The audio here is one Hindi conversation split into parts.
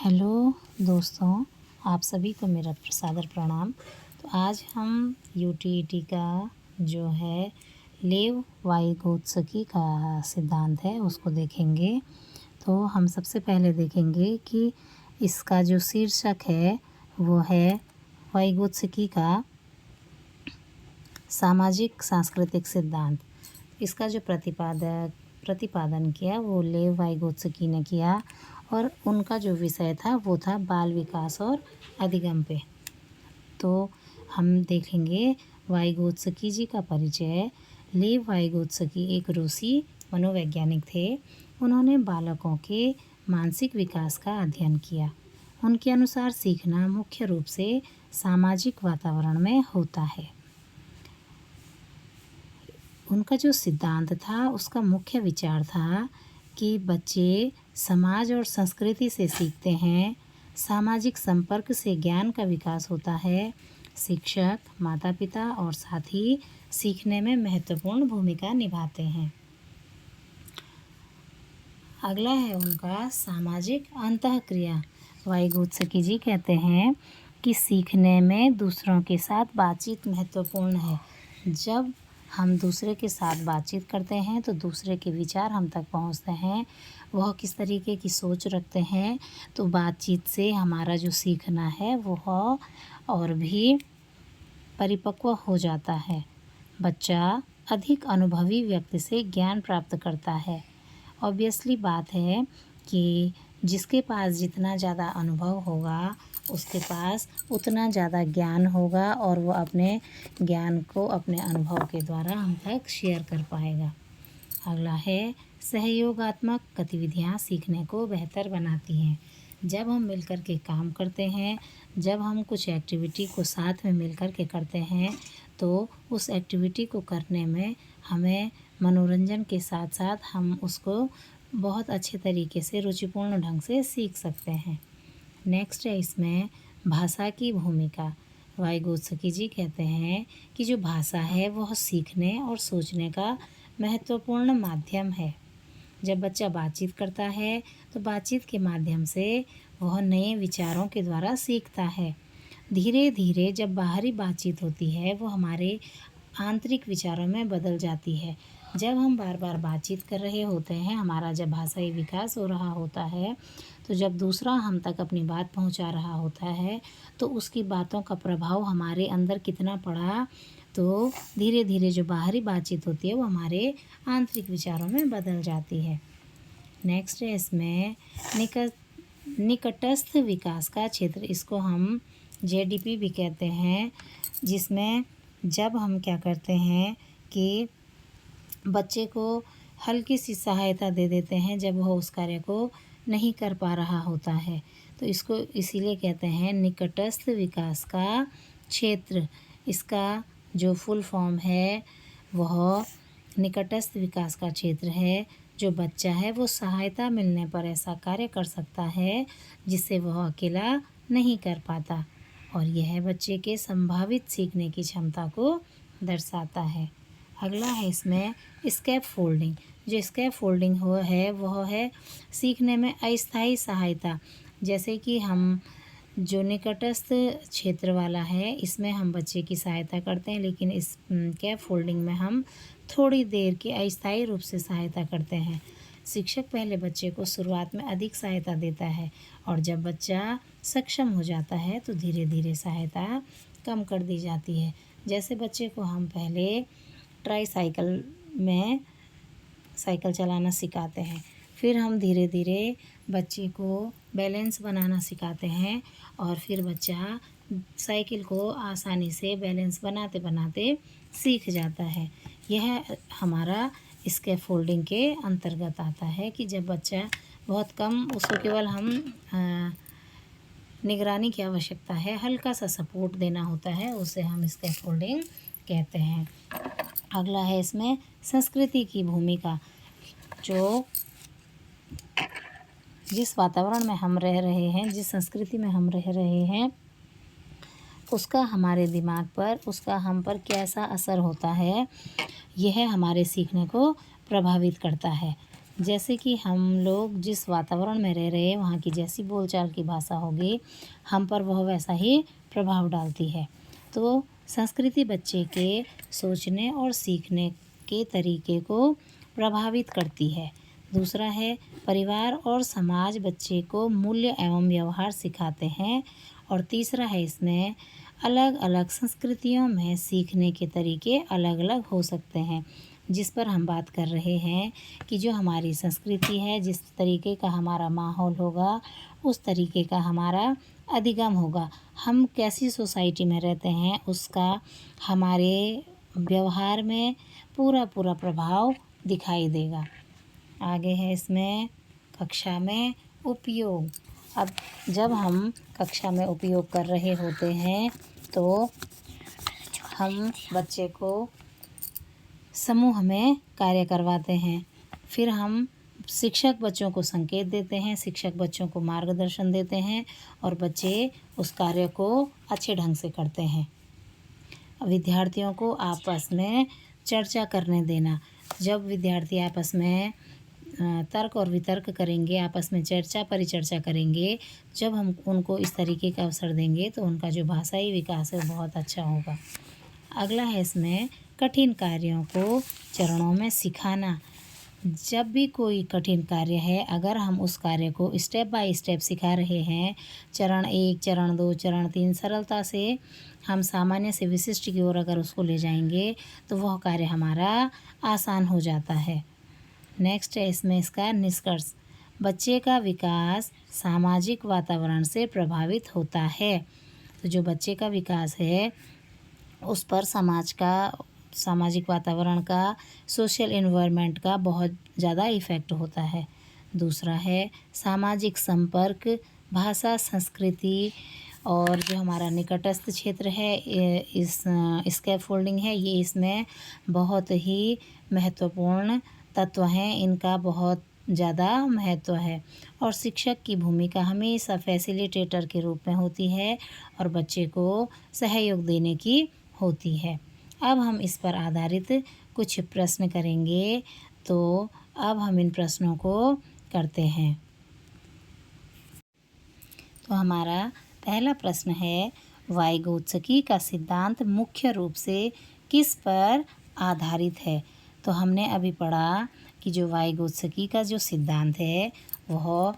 हेलो दोस्तों, आप सभी को मेरा सादर प्रणाम। तो आज हम यूटीईटी का जो है लेव वाइगोत्स्की का सिद्धांत है उसको देखेंगे। तो हम सबसे पहले देखेंगे कि इसका जो शीर्षक है वो है वाइगोत्स्की का सामाजिक सांस्कृतिक सिद्धांत। इसका जो प्रतिपादन किया वो लेव वाइगोत्स्की ने किया और उनका जो विषय था वो था बाल विकास और अधिगम पे। तो हम देखेंगे वाइगोत्स्की जी का परिचय। लेव वाइगोत्स्की एक रूसी मनोवैज्ञानिक थे। उन्होंने बालकों के मानसिक विकास का अध्ययन किया। उनके अनुसार सीखना मुख्य रूप से सामाजिक वातावरण में होता है। उनका जो सिद्धांत था उसका मुख्य विचार था कि बच्चे समाज और संस्कृति से सीखते हैं। सामाजिक संपर्क से ज्ञान का विकास होता है। शिक्षक, माता पिता और साथी सीखने में महत्वपूर्ण भूमिका निभाते हैं। अगला है उनका सामाजिक अंतःक्रिया। वाइगोत्स्की जी कहते हैं कि सीखने में दूसरों के साथ बातचीत महत्वपूर्ण है। जब हम दूसरे के साथ बातचीत करते हैं तो दूसरे के विचार हम तक पहुंचते हैं, वह किस तरीके की सोच रखते हैं। तो बातचीत से हमारा जो सीखना है वह और भी परिपक्व हो जाता है। बच्चा अधिक अनुभवी व्यक्ति से ज्ञान प्राप्त करता है। ऑब्वियसली बात है कि जिसके पास जितना ज़्यादा अनुभव होगा उसके पास उतना ज़्यादा ज्ञान होगा और वो अपने ज्ञान को अपने अनुभव के द्वारा हम तक शेयर कर पाएगा। अगला है सहयोगात्मक गतिविधियाँ सीखने को बेहतर बनाती हैं। जब हम मिलकर के काम करते हैं, जब हम कुछ एक्टिविटी को साथ में मिलकर के करते हैं तो उस एक्टिविटी को करने में हमें मनोरंजन के साथ साथ हम उसको बहुत अच्छे तरीके से रुचिपूर्ण ढंग से सीख सकते हैं। नेक्स्ट है इसमें भाषा की भूमिका। वाइगोत्स्की जी कहते हैं कि जो भाषा है वह सीखने और सोचने का महत्वपूर्ण माध्यम है। जब बच्चा बातचीत करता है तो बातचीत के माध्यम से वह नए विचारों के द्वारा सीखता है। धीरे धीरे जब बाहरी बातचीत होती है वो हमारे आंतरिक विचारों में बदल जाती है। जब हम बार बार बातचीत कर रहे होते हैं, हमारा जब भाषाई विकास हो रहा होता है, तो जब दूसरा हम तक अपनी बात पहुंचा रहा होता है तो उसकी बातों का प्रभाव हमारे अंदर कितना पड़ा, तो धीरे धीरे जो बाहरी बातचीत होती है वो हमारे आंतरिक विचारों में बदल जाती है। नेक्स्ट है इसमें निकटस्थ विकास का क्षेत्र, इसको हम जेडीपी भी कहते हैं, जिसमें जब हम क्या करते हैं कि बच्चे को हल्की सी सहायता दे देते हैं जब वह उस कार्य को नहीं कर पा रहा होता है, तो इसको इसीलिए कहते हैं निकटस्थ विकास का क्षेत्र। इसका जो फुल फॉर्म है वह निकटस्थ विकास का क्षेत्र है। जो बच्चा है वो सहायता मिलने पर ऐसा कार्य कर सकता है जिससे वह अकेला नहीं कर पाता, और यह बच्चे के संभावित सीखने की क्षमता को दर्शाता है। अगला है इसमें स्कैप फोल्डिंग। जो स्कैप फोल्डिंग वह है सीखने में अस्थायी सहायता। जैसे कि हम जो निकटस्थ क्षेत्र वाला है इसमें हम बच्चे की सहायता करते हैं, लेकिन इस स्कैप फोल्डिंग में हम थोड़ी देर की अस्थायी रूप से सहायता करते हैं। शिक्षक पहले बच्चे को शुरुआत में अधिक सहायता देता है और जब बच्चा सक्षम हो जाता है तो धीरे धीरे सहायता कम कर दी जाती है। जैसे बच्चे को हम पहले ट्राईसाइकिल में साइकिल चलाना सिखाते हैं, फिर हम धीरे धीरे बच्चे को बैलेंस बनाना सिखाते हैं और फिर बच्चा साइकिल को आसानी से बैलेंस बनाते बनाते सीख जाता है। यह हमारा स्कैफोल्डिंग के अंतर्गत आता है कि जब बच्चा बहुत कम, उसको केवल हम निगरानी की आवश्यकता है, हल्का सा सपोर्ट देना होता है, उसे हम स्कैफोल्डिंग कहते हैं। अगला है इसमें संस्कृति की भूमिका। जो जिस वातावरण में हम रह रहे हैं, जिस संस्कृति में हम रह रहे हैं, उसका हमारे दिमाग पर, उसका हम पर कैसा असर होता है, यह हमारे सीखने को प्रभावित करता है। जैसे कि हम लोग जिस वातावरण में रह रहे हैं वहाँ की जैसी बोलचाल की भाषा होगी हम पर वह वैसा ही प्रभाव डालती है। तो संस्कृति बच्चे के सोचने और सीखने के तरीके को प्रभावित करती है। दूसरा है परिवार और समाज बच्चे को मूल्य एवं व्यवहार सिखाते हैं। और तीसरा है इसमें अलग अलग संस्कृतियों में सीखने के तरीके अलग अलग हो सकते हैं, जिस पर हम बात कर रहे हैं कि जो हमारी संस्कृति है, जिस तरीके का हमारा माहौल होगा उस तरीके का हमारा अधिगम होगा। हम कैसी सोसाइटी में रहते हैं उसका हमारे व्यवहार में पूरा पूरा प्रभाव दिखाई देगा। आगे है इसमें कक्षा में उपयोग। अब जब हम कक्षा में उपयोग कर रहे होते हैं तो हम बच्चे को समूह में कार्य करवाते हैं। फिर हम शिक्षक बच्चों को संकेत देते हैं, शिक्षक बच्चों को मार्गदर्शन देते हैं और बच्चे उस कार्य को अच्छे ढंग से करते हैं। विद्यार्थियों को आपस में चर्चा करने देना। जब विद्यार्थी आपस में तर्क और वितर्क करेंगे, आपस में चर्चा परिचर्चा करेंगे, जब हम उनको इस तरीके का अवसर देंगे तो उनका जो भाषाई विकास है वो बहुत अच्छा होगा। अगला है इसमें कठिन कार्यों को चरणों में सिखाना। जब भी कोई कठिन कार्य है, अगर हम उस कार्य को स्टेप बाय स्टेप सिखा रहे हैं, चरण 1, चरण 2, चरण 3 सरलता से हम सामान्य से विशिष्ट की ओर अगर उसको ले जाएंगे तो वह कार्य हमारा आसान हो जाता है। नेक्स्ट है इसमें इसका निष्कर्ष। बच्चे का विकास सामाजिक वातावरण से प्रभावित होता है। तो जो बच्चे का विकास है उस पर सामाजिक वातावरण का, सोशल एनवायरनमेंट का बहुत ज़्यादा इफ़ेक्ट होता है। दूसरा है सामाजिक संपर्क, भाषा, संस्कृति और जो हमारा निकटस्थ क्षेत्र है इस स्कैफोल्डिंग है, ये इसमें बहुत ही महत्वपूर्ण तत्व हैं, इनका बहुत ज़्यादा महत्व है। और शिक्षक की भूमिका हमेशा फैसिलिटेटर के रूप में होती है और बच्चे को सहयोग देने की होती है। अब हम इस पर आधारित कुछ प्रश्न करेंगे, तो अब हम इन प्रश्नों को करते हैं। तो हमारा पहला प्रश्न है, वाइगोत्स्की का सिद्धांत मुख्य रूप से किस पर आधारित है? तो हमने अभी पढ़ा कि जो वाइगोत्स्की का जो सिद्धांत है वह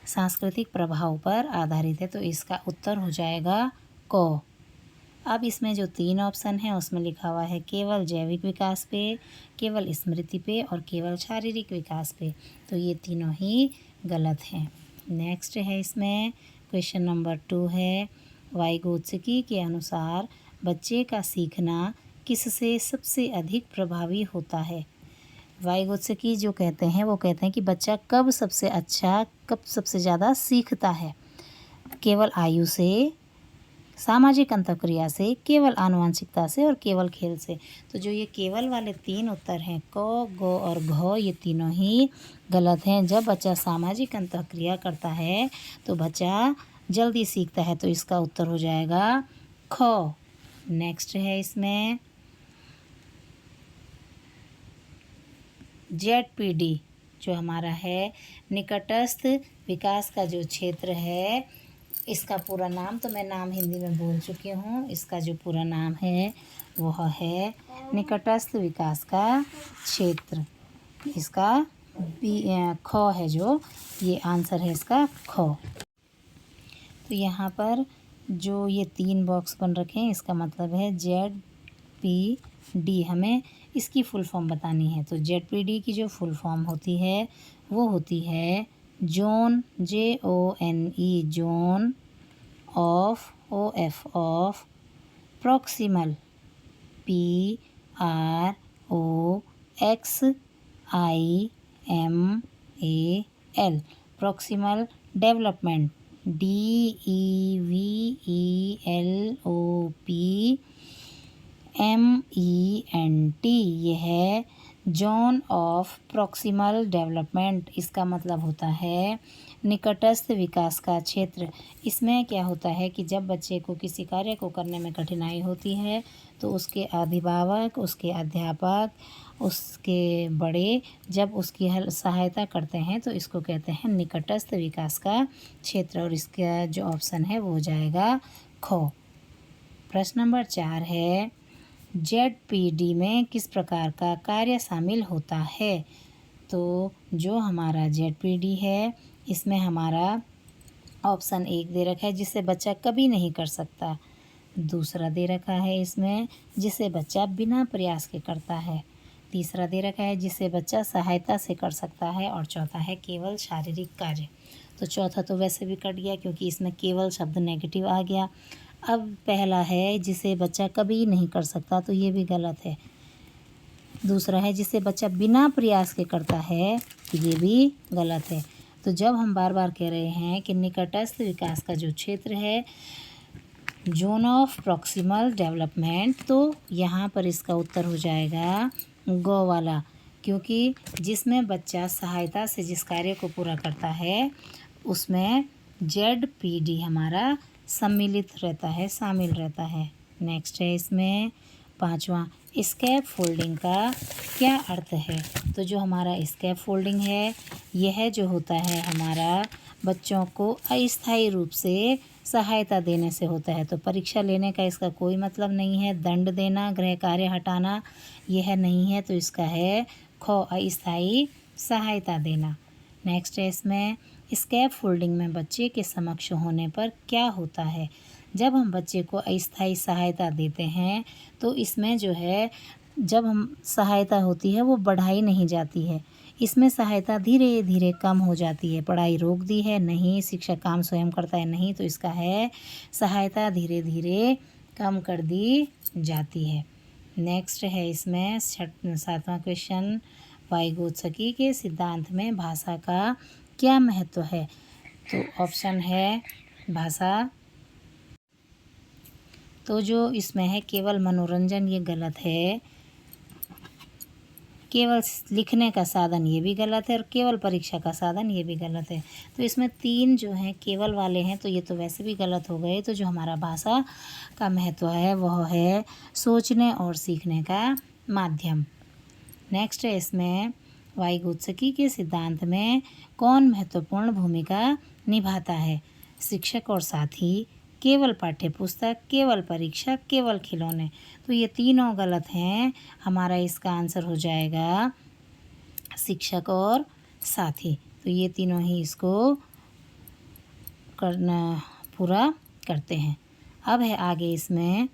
सांस्कृतिक प्रभाव पर आधारित है। तो इसका उत्तर हो जाएगा क। अब इसमें जो 3 ऑप्शन हैं उसमें लिखा हुआ है केवल जैविक विकास पे, केवल स्मृति पे और केवल शारीरिक विकास पे। तो ये तीनों ही गलत हैं। नेक्स्ट है इसमें क्वेश्चन नंबर 2 है, वाइगोत्स्की के अनुसार बच्चे का सीखना किससे सबसे अधिक प्रभावी होता है? वाइगोत्स्की जो कहते हैं वो कहते हैं कि बच्चा कब सबसे ज़्यादा सीखता है? केवल आयु से, सामाजिक अंतःक्रिया से, केवल आनुवंशिकता से और केवल खेल से। तो जो ये केवल वाले 3 उत्तर हैं क, ग और घ, ये तीनों ही गलत हैं। जब बच्चा सामाजिक अंतःक्रिया करता है तो बच्चा जल्दी सीखता है। तो इसका उत्तर हो जाएगा ख। नेक्स्ट है इसमें ZPD जो हमारा है निकटस्थ विकास का जो क्षेत्र है, इसका पूरा नाम तो मैं नाम हिंदी में बोल चुकी हूँ। इसका जो पूरा नाम है वह है निकटस्थ विकास का क्षेत्र। इसका ख है, जो ये आंसर है इसका ख। तो यहाँ पर जो ये 3 बॉक्स बन रखे हैं इसका मतलब है ZPD। हमें इसकी फुल फॉर्म बतानी है। तो ZPD की जो फुल फॉर्म होती है वो होती है zone, JONE, zone of, OF of, proximal, PROXIMAL, proximal development, DEVELOPMENT। ये है जोन ऑफ प्रॉक्सिमल डेवलपमेंट। इसका मतलब होता है निकटस्थ विकास का क्षेत्र। इसमें क्या होता है कि जब बच्चे को किसी कार्य को करने में कठिनाई होती है तो उसके अभिभावक, उसके अध्यापक उसके बड़े जब उसकी सहायता करते हैं तो इसको कहते हैं निकटस्थ विकास का क्षेत्र, और इसका जो ऑप्शन है वो हो जाएगा खो। प्रश्न नंबर 4 है, ZPD में किस प्रकार का कार्य शामिल होता है? तो जो हमारा ZPD है इसमें हमारा ऑप्शन 1 दे रखा है जिसे बच्चा कभी नहीं कर सकता, दूसरा दे रखा है इसमें जिसे बच्चा बिना प्रयास के करता है, तीसरा दे रखा है जिसे बच्चा सहायता से कर सकता है, और चौथा है केवल शारीरिक कार्य। तो चौथा तो वैसे भी कट गया क्योंकि इसमें केवल शब्द नेगेटिव आ गया। अब पहला है जिसे बच्चा कभी नहीं कर सकता, तो ये भी गलत है। दूसरा है जिसे बच्चा बिना प्रयास के करता है, तो ये भी गलत है। तो जब हम बार बार कह रहे हैं कि निकटस्थ विकास का जो क्षेत्र है, जोन ऑफ प्रॉक्सिमल डेवलपमेंट, तो यहाँ पर इसका उत्तर हो जाएगा गो वाला, क्योंकि जिसमें बच्चा सहायता से जिस कार्य को पूरा करता है उसमें ZPD हमारा सम्मिलित रहता है, शामिल रहता है। नेक्स्ट है इसमें 5वां, स्कैप फोल्डिंग का क्या अर्थ है? तो जो हमारा स्कैप फोल्डिंग है यह जो होता है हमारा बच्चों को अस्थायी रूप से सहायता देने से होता है। तो परीक्षा लेने का इसका कोई मतलब नहीं है, दंड देना, गृह कार्य हटाना यह नहीं है, तो इसका है खो, अस्थायी सहायता देना। नेक्स्ट है इसमें स्कैप फोल्डिंग में बच्चे के समक्ष होने पर क्या होता है? जब हम बच्चे को अस्थायी सहायता देते हैं तो इसमें जो है जब हम सहायता होती है वो बढ़ाई नहीं जाती है, इसमें सहायता धीरे धीरे कम हो जाती है। पढ़ाई रोक दी है नहीं, शिक्षक काम स्वयं करता है नहीं, तो इसका है सहायता धीरे धीरे कम कर दी जाती है। नेक्स्ट है इसमें 7वां क्वेश्चन, वाइगोत्स्की के सिद्धांत में भाषा का क्या महत्व है? तो ऑप्शन है भाषा, तो जो इसमें है केवल मनोरंजन, ये गलत है। केवल लिखने का साधन, ये भी गलत है। और केवल परीक्षा का साधन, ये भी गलत है। तो इसमें 3 जो हैं केवल वाले हैं, तो ये तो वैसे भी गलत हो गए। तो जो हमारा भाषा का महत्व है वह है सोचने और सीखने का माध्यम। नेक्स्ट है इसमें वाइगोत्स्की के सिद्धांत में कौन महत्वपूर्ण भूमिका निभाता है? शिक्षक और साथी, केवल पाठ्यपुस्तक, केवल परीक्षा, केवल खिलौने। तो ये तीनों गलत हैं। हमारा इसका आंसर हो जाएगा शिक्षक और साथी। तो ये तीनों ही इसको करना पूरा करते हैं। अब है आगे इसमें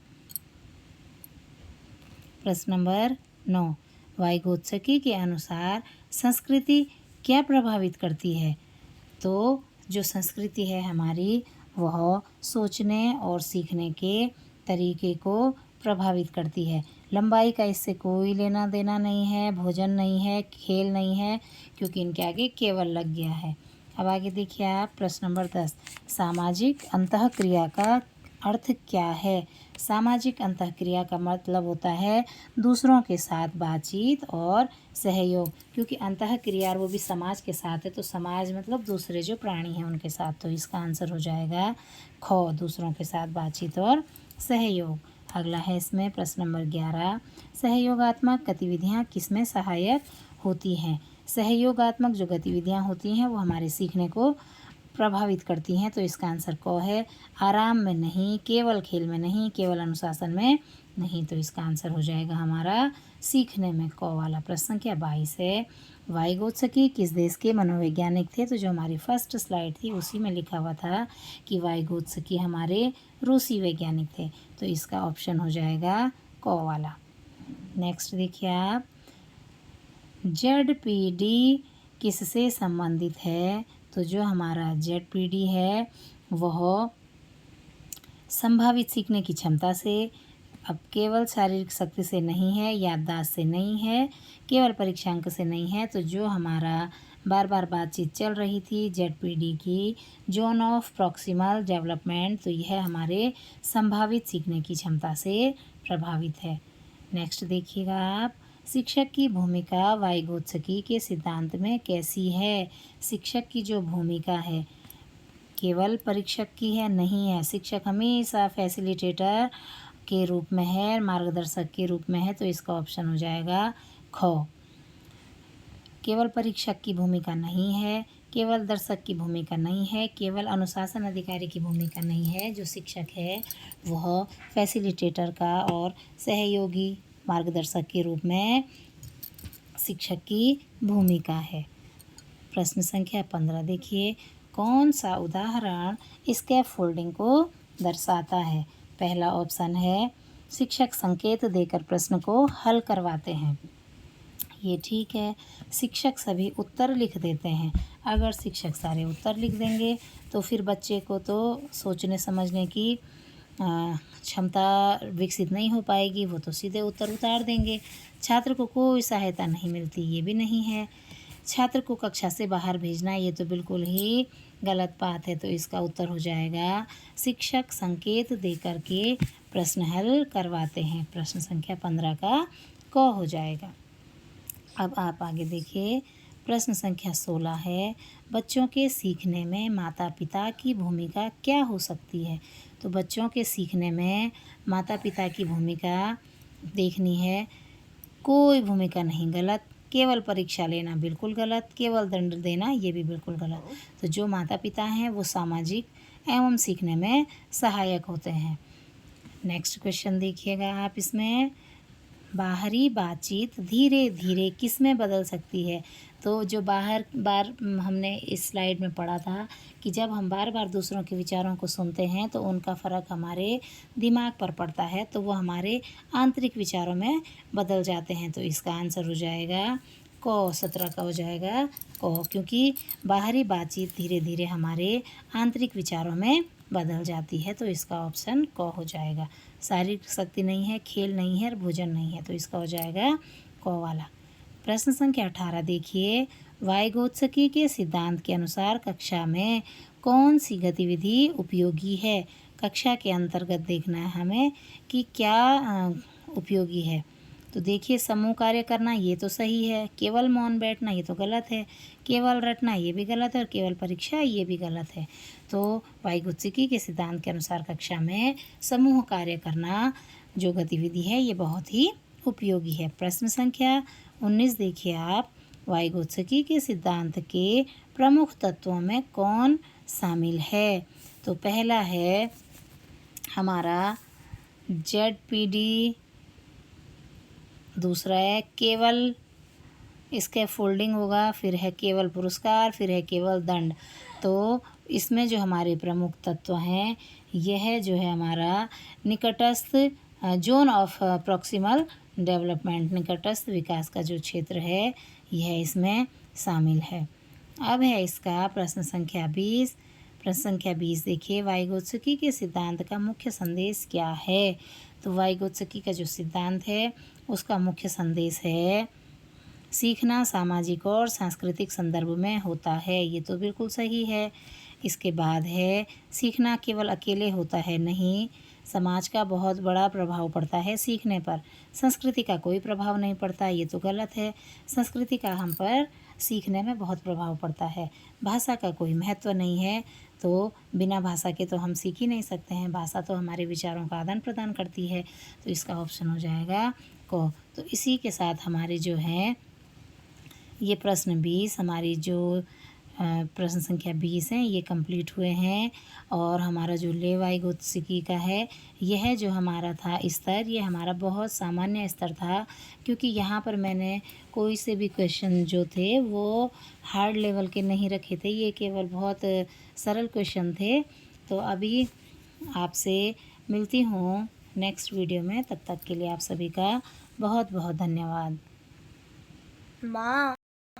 प्रश्न नंबर 9, वाइगोत्स्की के अनुसार संस्कृति क्या प्रभावित करती है? तो जो संस्कृति है हमारी वह सोचने और सीखने के तरीके को प्रभावित करती है। लंबाई का इससे कोई लेना देना नहीं है, भोजन नहीं है, खेल नहीं है, क्योंकि इनके आगे केवल लग गया है। अब आगे देखिए आप प्रश्न नंबर 10, सामाजिक अंतःक्रिया का अर्थ क्या है? सामाजिक अंतःक्रिया का मतलब होता है दूसरों के साथ बातचीत और सहयोग, क्योंकि अंतःक्रिया वो भी समाज के साथ है, तो समाज मतलब दूसरे जो प्राणी हैं उनके साथ। तो इसका आंसर हो जाएगा खो, दूसरों के साथ बातचीत और सहयोग। अगला है इसमें प्रश्न नंबर 11, सहयोगात्मक गतिविधियाँ किसमें सहायक होती हैं? सहयोगात्मक जो गतिविधियाँ होती हैं वो हमारे सीखने को प्रभावित करती हैं, तो इसका आंसर क है। आराम में नहीं, केवल खेल में नहीं, केवल अनुशासन में नहीं, तो इसका आंसर हो जाएगा हमारा सीखने में क वाला। प्रश्न संख्या 22 है, वाइगोत्स्की किस देश के मनोवैज्ञानिक थे? तो जो हमारी फर्स्ट स्लाइड थी उसी में लिखा हुआ था कि वाइगोत्स्की हमारे रूसी वैज्ञानिक थे, तो इसका ऑप्शन हो जाएगा क वाला। नेक्स्ट देखिए आप, ZPD किससे संबंधित है? तो जो हमारा ZPD है वह संभावित सीखने की क्षमता से, अब केवल शारीरिक शक्ति से नहीं है, याददाश्त से नहीं है, केवल परीक्षांक से नहीं है। तो जो हमारा बार बार बातचीत चल रही थी ZPD की, जोन ऑफ प्रॉक्सिमल डेवलपमेंट, तो यह हमारे संभावित सीखने की क्षमता से प्रभावित है। नेक्स्ट देखिएगा आप, शिक्षक की भूमिका वाइगोत्स्की के सिद्धांत में कैसी है? शिक्षक की जो भूमिका है केवल परीक्षक की है नहीं है, शिक्षक हमेशा फैसिलिटेटर के रूप में है, मार्गदर्शक के रूप में है, तो इसका ऑप्शन हो जाएगा ख, केवल परीक्षक की भूमिका नहीं है, केवल दर्शक की भूमिका नहीं है, केवल अनुशासन अधिकारी की भूमिका नहीं है। जो शिक्षक है वह फैसिलिटेटर का और सहयोगी मार्गदर्शक के रूप में शिक्षक की भूमिका है। प्रश्न संख्या 15 देखिए, कौन सा उदाहरण स्कैफोल्डिंग को दर्शाता है? पहला ऑप्शन है शिक्षक संकेत देकर प्रश्न को हल करवाते हैं। ये ठीक है। शिक्षक सभी उत्तर लिख देते हैं। अगर शिक्षक सारे उत्तर लिख देंगे तो फिर बच्चे को तो सोचने समझने की क्षमता विकसित नहीं हो पाएगी, वो तो सीधे उत्तर उतार देंगे। छात्र को कोई सहायता नहीं मिलती, ये भी नहीं है। छात्र को कक्षा से बाहर भेजना, ये तो बिल्कुल ही गलत बात है। तो इसका उत्तर हो जाएगा शिक्षक संकेत दे करके प्रश्न हल करवाते हैं। प्रश्न संख्या 15 का क हो जाएगा। अब आप आगे देखिए, प्रश्न संख्या 16 है, बच्चों के सीखने में माता पिता की भूमिका क्या हो सकती है? तो बच्चों के सीखने में माता पिता की भूमिका देखनी है। कोई भूमिका नहीं गलत, केवल परीक्षा लेना बिल्कुल गलत, केवल दंड देना ये भी बिल्कुल गलत। तो जो माता पिता हैं वो सामाजिक एवं सीखने में सहायक होते हैं। नेक्स्ट क्वेश्चन देखिएगा आप, इसमें बाहरी बातचीत धीरे धीरे किस में बदल सकती है? तो जो बार हमने इस स्लाइड में पढ़ा था कि जब हम बार बार दूसरों के विचारों को सुनते हैं तो उनका फ़र्क हमारे दिमाग पर पड़ता है, तो वो हमारे आंतरिक विचारों में बदल जाते हैं। तो इसका आंसर हो जाएगा क, 17 का हो जाएगा क, क्योंकि बाहरी बातचीत धीरे धीरे हमारे आंतरिक विचारों में बदल जाती है। तो इसका ऑप्शन क हो जाएगा। शारीरिक शक्ति नहीं है, खेल नहीं है और भोजन नहीं है, तो इसका हो जाएगा क वाला। प्रश्न संख्या 18 देखिए, वाइगोत्स्की के सिद्धांत के अनुसार कक्षा में कौन सी गतिविधि उपयोगी है? कक्षा के अंतर्गत देखना है हमें कि क्या उपयोगी है। तो देखिए, समूह कार्य करना ये तो सही है, केवल मौन बैठना ये तो गलत है, केवल रटना ये भी गलत है और केवल परीक्षा ये भी गलत है। तो वाइगोत्स्की के सिद्धांत के अनुसार कक्षा में समूह कार्य करना जो गतिविधि है ये बहुत ही उपयोगी है। प्रश्न संख्या 19 देखिए आप, वाइगोत्स्की के सिद्धांत के प्रमुख तत्वों में कौन शामिल है? तो पहला है हमारा ZPD, दूसरा है केवल स्कैफोल्डिंग होगा, फिर है केवल पुरस्कार, फिर है केवल दंड। तो इसमें जो हमारे प्रमुख तत्व हैं यह जो है हमारा निकटस्थ जोन ऑफ प्रॉक्सिमल डेवलपमेंट, निकटस्थ विकास का जो क्षेत्र है यह इसमें शामिल है। अब है इसका प्रश्न संख्या 20। प्रश्न संख्या 20 देखिए, वाइगोत्स्की के सिद्धांत का मुख्य संदेश क्या है? तो वाइगोत्स्की का जो सिद्धांत है उसका मुख्य संदेश है सीखना सामाजिक और सांस्कृतिक संदर्भ में होता है, ये तो बिल्कुल सही है। इसके बाद है सीखना केवल अकेले होता है नहीं, समाज का बहुत बड़ा प्रभाव पड़ता है सीखने पर, संस्कृति का कोई प्रभाव नहीं पड़ता, ये तो गलत है। संस्कृति का हम पर सीखने में बहुत प्रभाव पड़ता है। भाषा का कोई महत्व नहीं है, तो बिना भाषा के तो हम सीख ही नहीं सकते हैं, भाषा तो हमारे विचारों का आदान प्रदान करती है। तो इसका ऑप्शन हो जाएगा क। तो इसी के साथ हमारे जो हैं ये प्रश्न 20 हमारी जो प्रश्न संख्या 20 हैं ये कंप्लीट हुए हैं। और हमारा जो ले वाइगोत्स्की का है यह जो हमारा था स्तर, ये हमारा बहुत सामान्य स्तर था, क्योंकि यहाँ पर मैंने कोई से भी क्वेश्चन जो थे वो हार्ड लेवल के नहीं रखे थे, ये केवल बहुत सरल क्वेश्चन थे। तो अभी आपसे मिलती हूँ नेक्स्ट वीडियो में, तब तक के लिए आप सभी का बहुत बहुत धन्यवाद। माँ।